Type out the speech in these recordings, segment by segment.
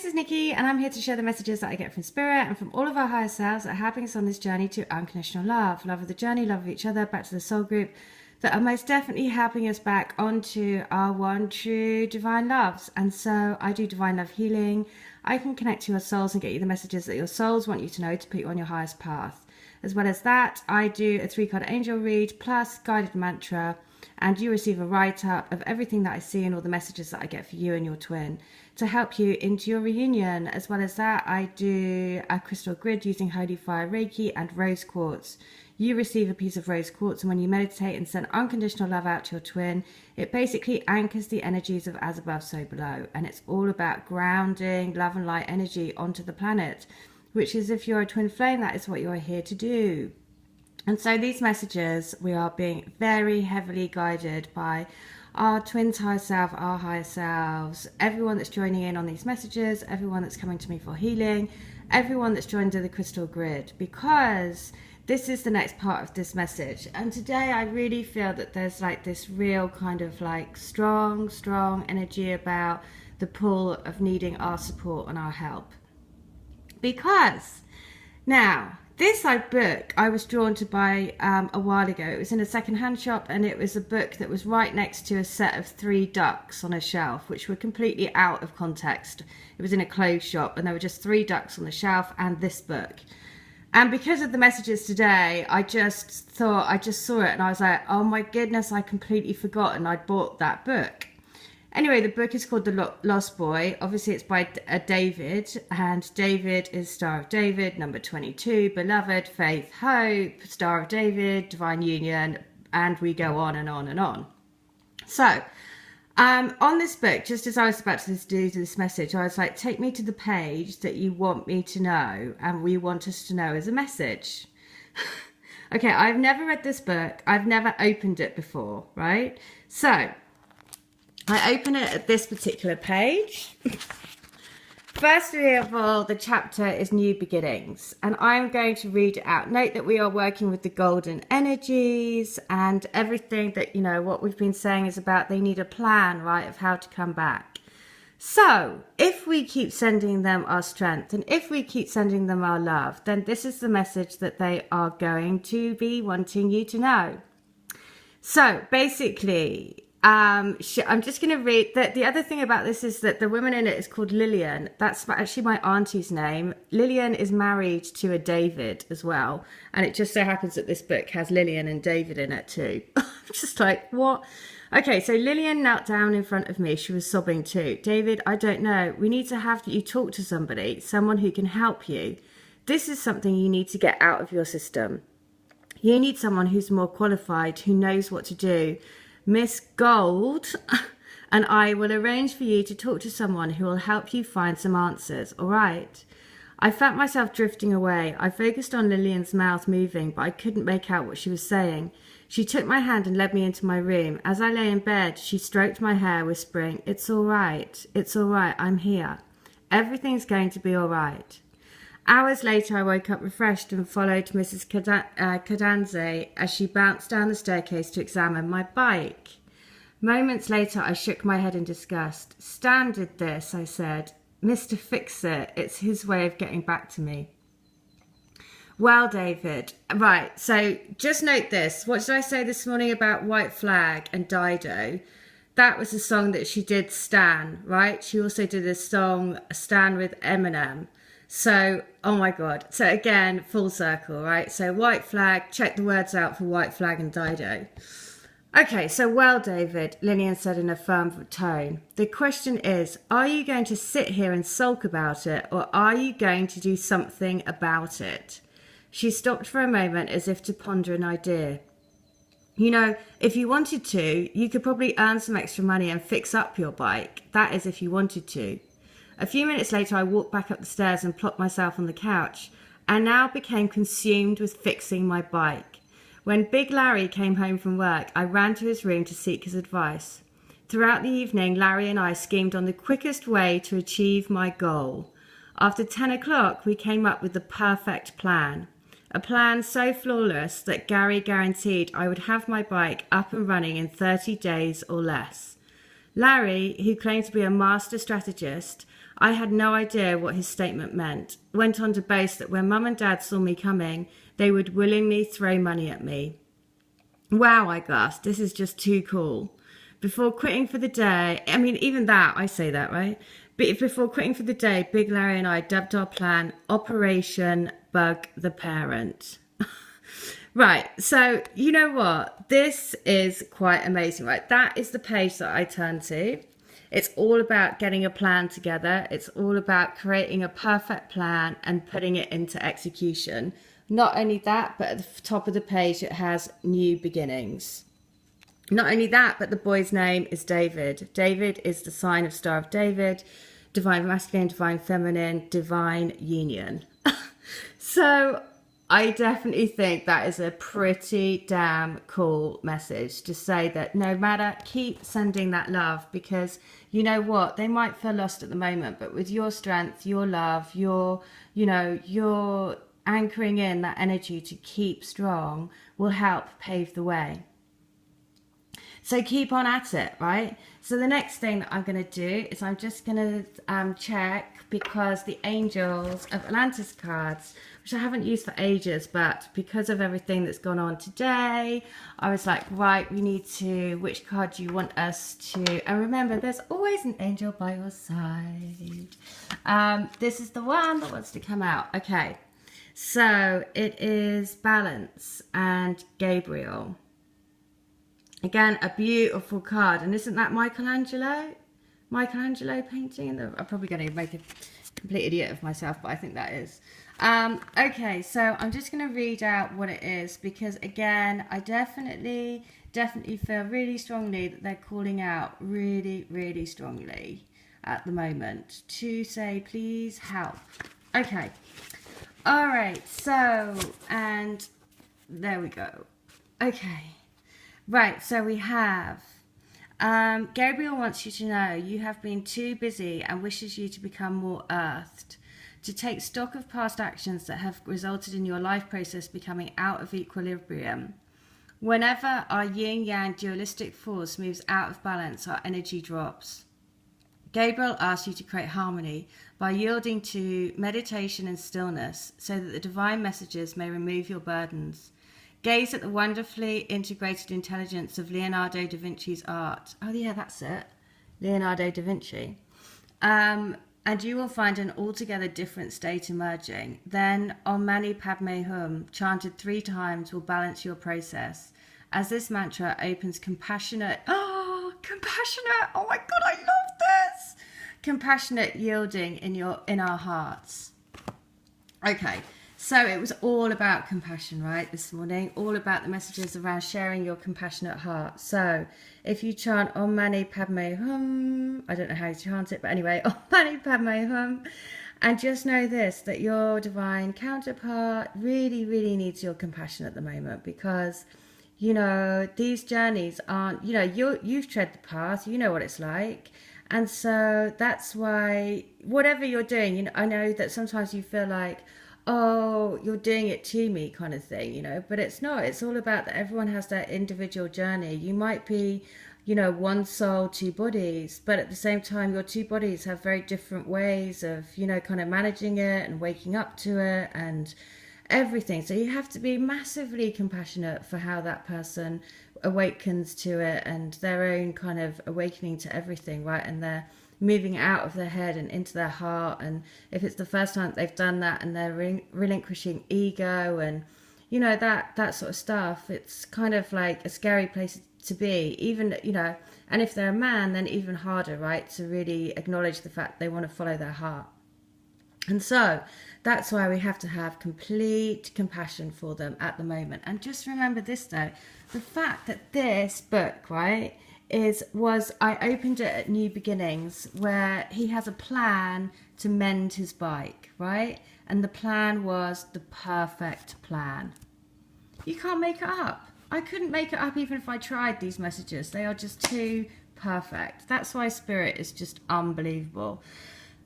this is Nikki, and I'm here to share the messages that I get from Spirit and from all of our higher selves that are helping us on this journey to unconditional love. Love of the journey, love of each other, back to the soul group, that are most definitely helping us back onto our one true divine loves. And so I do divine love healing. I can connect to your souls and get you the messages that your souls want you to know to put you on your highest path. As well as that, I do a 3-card angel read plus guided mantra, and you receive a write-up of everything that I see and all the messages that I get for you and your twin to help you into your reunion. As well as that, I do a crystal grid using Holy Fire Reiki and rose quartz. You receive a piece of rose quartz, and when you meditate and send unconditional love out to your twin, it basically anchors the energies of as above, so below. And it's all about grounding love and light energy onto the planet, which is, if you're a twin flame, that is what you're here to do. And so these messages, we are being very heavily guided by our twins higher self, our higher selves, everyone that's joining in on these messages, everyone that's coming to me for healing, everyone that's joined to the crystal grid, because this is the next part of this message. And today I really feel that there's like this real kind of like strong energy about the pull of needing our support and our help. Because now, this book I was drawn to buy a while ago. It was in a second-hand shop, and it was a book that was right next to a set of 3 ducks on a shelf, which were completely out of context. It was in a clothes shop, and there were just 3 ducks on the shelf and this book. And because of the messages today, I just saw it, and I was like, oh my goodness, I completely forgotten I'd bought that book. Anyway, the book is called The Lost Boy. Obviously, it's by David, and David is Star of David, number 22, Beloved, Faith, Hope, Star of David, Divine Union, and we go on and on and on. So, on this book, just as I was about to do this message, I was like, take me to the page that you want me to know, and we want us to know as a message. Okay, I've never read this book. I've never opened it before, right? So I open it at this particular page. Firstly of all, the chapter is New Beginnings, and I'm going to read it out. Note that we are working with the golden energies, and everything that, you know, what we've been saying is about they need a plan, right, of how to come back. So if we keep sending them our strength, and if we keep sending them our love, then this is the message that they are going to be wanting you to know. So basically, I'm just going to read that. The other thing about this is that the woman in it is called Lillian. That's actually my auntie's name. Lillian is married to a David as well, and it just so happens that this book has Lillian and David in it too. I'm just like, what? Okay, so Lillian knelt down in front of me. She was sobbing too. David, I don't know. We need to have you talk to somebody, someone who can help you. This is something you need to get out of your system. You need someone who's more qualified, who knows what to do. Miss Gold and I will arrange for you to talk to someone who will help you find some answers, all right? I felt myself drifting away. I focused on Lillian's mouth moving, but I couldn't make out what she was saying. She took my hand and led me into my room. As I lay in bed, she stroked my hair, whispering, it's all right, I'm here. Everything's going to be all right. Hours later, I woke up refreshed and followed Mrs. Cadanze as she bounced down the staircase to examine my bike. Moments later, I shook my head in disgust. Stan did this, I said. Mr. Fix-It, it's his way of getting back to me. Well, David, right, so just note this. What did I say this morning about White Flag and Dido? That was a song that she did, Stan, right? She also did a song, Stan with Eminem. So, oh my God. So again, full circle, right? So White Flag, check the words out for White Flag and Dido. Okay, so well, David, Lillian said in a firm tone. The question is, are you going to sit here and sulk about it, or are you going to do something about it? She stopped for a moment as if to ponder an idea. You know, if you wanted to, you could probably earn some extra money and fix up your bike. That is, if you wanted to. A few minutes later, I walked back up the stairs and plopped myself on the couch, and now became consumed with fixing my bike. When Big Larry came home from work, I ran to his room to seek his advice. Throughout the evening, Larry and I schemed on the quickest way to achieve my goal. After 10 o'clock, we came up with the perfect plan. A plan so flawless that Gary guaranteed I would have my bike up and running in 30 days or less. Larry, who claimed to be a master strategist, I had no idea what his statement meant. Went on to boast that when Mum and Dad saw me coming, they would willingly throw money at me. Wow, I gasped. This is just too cool. Before quitting for the day, I mean, even that, I say that, right? But before quitting for the day, Big Larry and I dubbed our plan Operation Bug the Parent. Right, so you know what? This is quite amazing, right? That is the page that I turn to. It's all about getting a plan together. It's all about creating a perfect plan and putting it into execution. Not only that, but at the top of the page, it has new beginnings. Not only that, but the boy's name is David. David is the sign of Star of David, divine masculine, divine feminine, divine union. So I definitely think that is a pretty damn cool message to say that no matter, keep sending that love, because you know what, they might feel lost at the moment, but with your strength, your love, your anchoring in that energy to keep strong will help pave the way. So keep on at it, right? So the next thing that I'm going to do is I'm just going to check, because the Angels of Atlantis cards, which I haven't used for ages, but because of everything that's gone on today, I was like, right, we need to, which card do you want us to, and remember, there's always an angel by your side. This is the one that wants to come out. Okay, so it is Balance and Gabriel. Again, a beautiful card. And isn't that Michelangelo painting? I'm probably going to make a complete idiot of myself, but I think that is. Okay, so I'm just going to read out what it is, because again, I definitely feel really strongly that they're calling out really, really strongly at the moment to say, please help. Okay. All right. So, and there we go. Okay. Right, so we have Gabriel wants you to know you have been too busy and wishes you to become more earthed, to take stock of past actions that have resulted in your life process becoming out of equilibrium. Whenever our yin-yang dualistic force moves out of balance, our energy drops. Gabriel asks you to create harmony by yielding to meditation and stillness so that the divine messages may remove your burdens. Gaze at the wonderfully integrated intelligence of Leonardo da Vinci's art. Oh yeah, that's it. Leonardo da Vinci. And you will find an altogether different state emerging. Then, Om Mani Padme Hum, chanted 3 times, will balance your process. As this mantra opens compassionate... Oh, compassionate! Oh my God, I love this! Compassionate yielding in our hearts. Okay. So it was all about compassion, right, this morning? All about the messages around sharing your compassionate heart. So if you chant Om Mani Padme Hum, I don't know how you chant it, but anyway, Om Mani Padme Hum, and just know this, that your divine counterpart really, really needs your compassion at the moment, because, you know, these journeys aren't, you know, you've tread the path, you know what it's like. And so that's why, whatever you're doing, you know, I know that sometimes you feel like, oh, you're doing it to me kind of thing, you know, but it's not. It's all about that everyone has their individual journey. You might be, you know, one soul, 2 bodies, but at the same time, your 2 bodies have very different ways of, you know, kind of managing it and waking up to it and everything. So you have to be massively compassionate for how that person awakens to it and their own kind of awakening to everything, right? And they're moving out of their head and into their heart. And if it's the first time they've done that and they're relinquishing ego and, you know, that sort of stuff, it's kind of like a scary place to be, even, you know, and if they're a man, then even harder, right, to really acknowledge the fact they want to follow their heart. And so that's why we have to have complete compassion for them at the moment. And just remember this though, the fact that this book, right, I opened it at New Beginnings, where he has a plan to mend his bike, right? And the plan was the perfect plan. You can't make it up. I couldn't make it up even if I tried these messages. They are just too perfect. That's why Spirit is just unbelievable.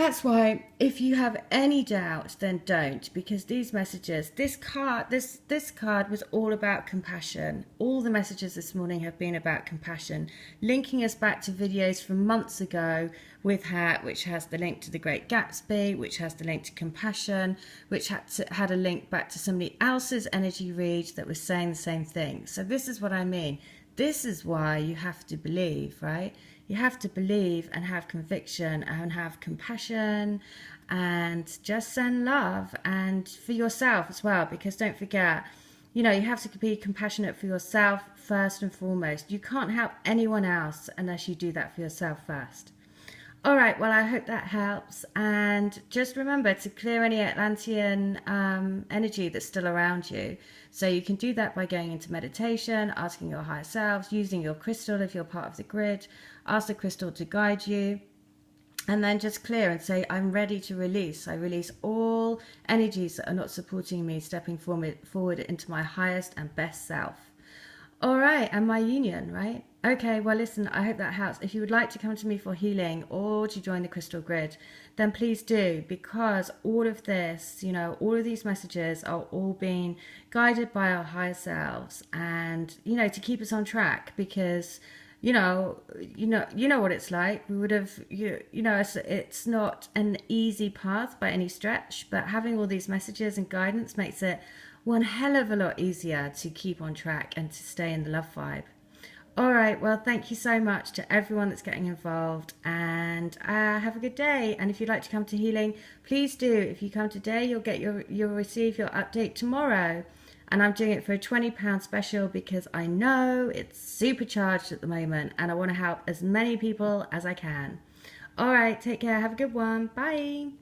That's why if you have any doubt, then don't, because these messages, this card was all about compassion. All the messages this morning have been about compassion, linking us back to videos from months ago with Hat, which has the link to The Great Gatsby, which has the link to compassion, which had a link back to somebody else's energy read that was saying the same thing. So this is what I mean. This is why you have to believe, right? You have to believe and have conviction and have compassion and just send love, and for yourself as well, because don't forget, you know, you have to be compassionate for yourself first and foremost. You can't help anyone else unless you do that for yourself first. All right, well, I hope that helps. And just remember to clear any Atlantean energy that's still around you. So you can do that by going into meditation, asking your higher selves, using your crystal if you're part of the grid. Ask the crystal to guide you. And then just clear and say, I'm ready to release. I release all energies that are not supporting me, stepping forward into my highest and best self. All right, and my union, right? Okay, well, listen, I hope that helps. If you would like to come to me for healing or to join the Crystal Grid, then please do, because all of this, you know, all of these messages are all being guided by our higher selves, and, you know, to keep us on track, because, you know what it's like. We would have, you know, it's not an easy path by any stretch, but having all these messages and guidance makes it one hell of a lot easier to keep on track and to stay in the love vibe. All right, well, thank you so much to everyone that's getting involved, and have a good day. And if you'd like to come to healing, please do. If you come today, you'll receive your update tomorrow, and I'm doing it for a £20 special because I know it's supercharged at the moment, and I want to help as many people as I can. All right, take care. Have a good one. Bye.